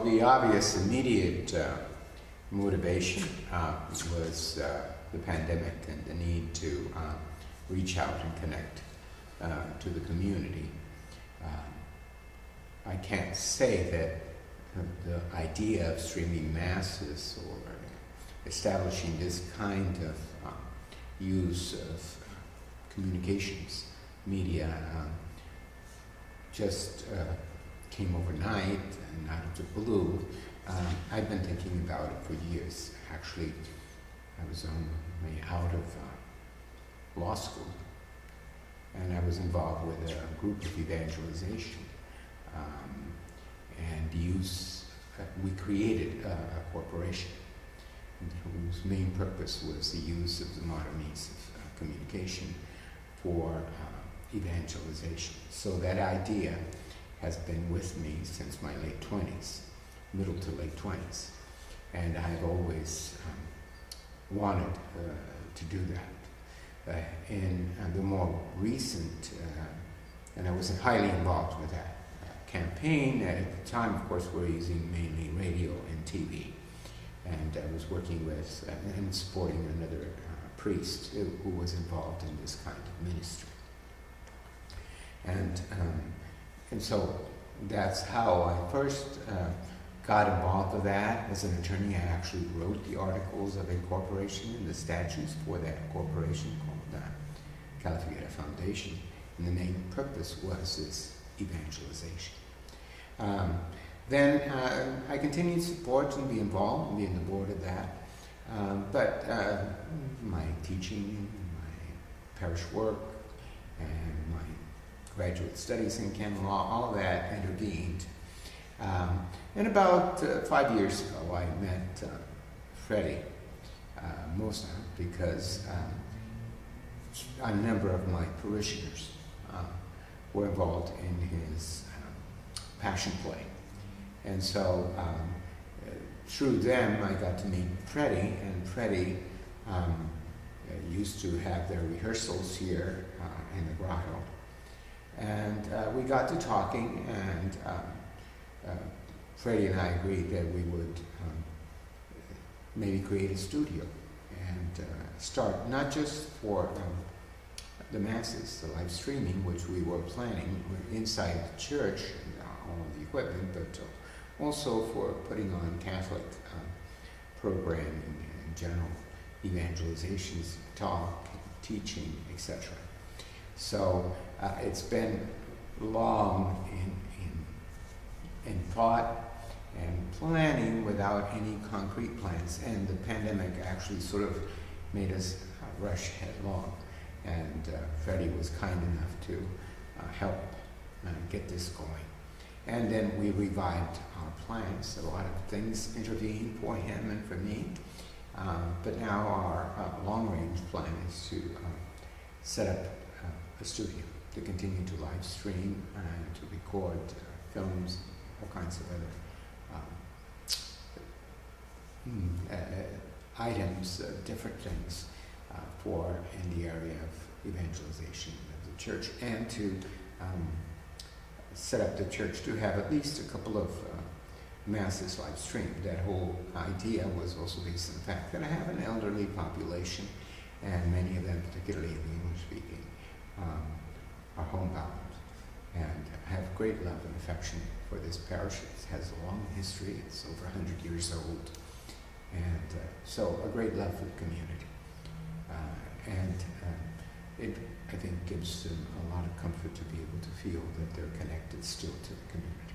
the obvious immediate motivation was the pandemic and the need to reach out and connect to the community. I can't say that the idea of streaming masses or establishing this kind of use of communications media just came overnight and out of the blue. I've been thinking about it for years. Actually, I was on my way out of law school, and I was involved with a group of evangelization we created a corporation whose main purpose was the use of the modern means of communication for evangelization. So that idea has been with me since my late 20s, middle to late 20s. And I've always wanted to do that. In the more recent, and I was highly involved with that campaign. At the time, of course, we were using mainly radio and TV. And I was working with and supporting another priest who was involved in this kind of ministry. And so that's how I first got involved with that. As an attorney, I actually wrote the articles of incorporation and the statutes for that corporation called California Foundation. And the main purpose was this evangelization. Then I continued to support and be involved and be on the board of that. But my teaching, my parish work, and my graduate studies in canon law, all of that intervened. And about 5 years ago, I met Freddie Mosa because a number of my parishioners were involved in his passion play. And so through them, I got to meet Freddie, and Freddie used to have their rehearsals here in the grotto. And we got to talking, and Freddie and I agreed that we would maybe create a studio and start not just for the masses, the live streaming, which we were planning inside the church, and all of the equipment, but also for putting on Catholic programming and general evangelizations, talk, teaching, etc. So it's been long in thought and planning without any concrete plans, and the pandemic actually sort of made us rush headlong. And Freddie was kind enough to help get this going. And then we revived our plans. A lot of things intervened for him and for me. But now our long-range plan is to set up a studio to continue to live stream and to record films, all kinds of other items, different things for in the area of evangelization of the church, and to set up the church to have at least a couple of masses live streamed. That whole idea was also based on the fact that I have an elderly population, and many of them, particularly the English-speaking, are homebound, and have great love and affection for this parish. It has a long history. It's over 100 years old, and so a great love for the community. It, I think, gives them a lot of comfort to be able to feel that they're connected still to the community.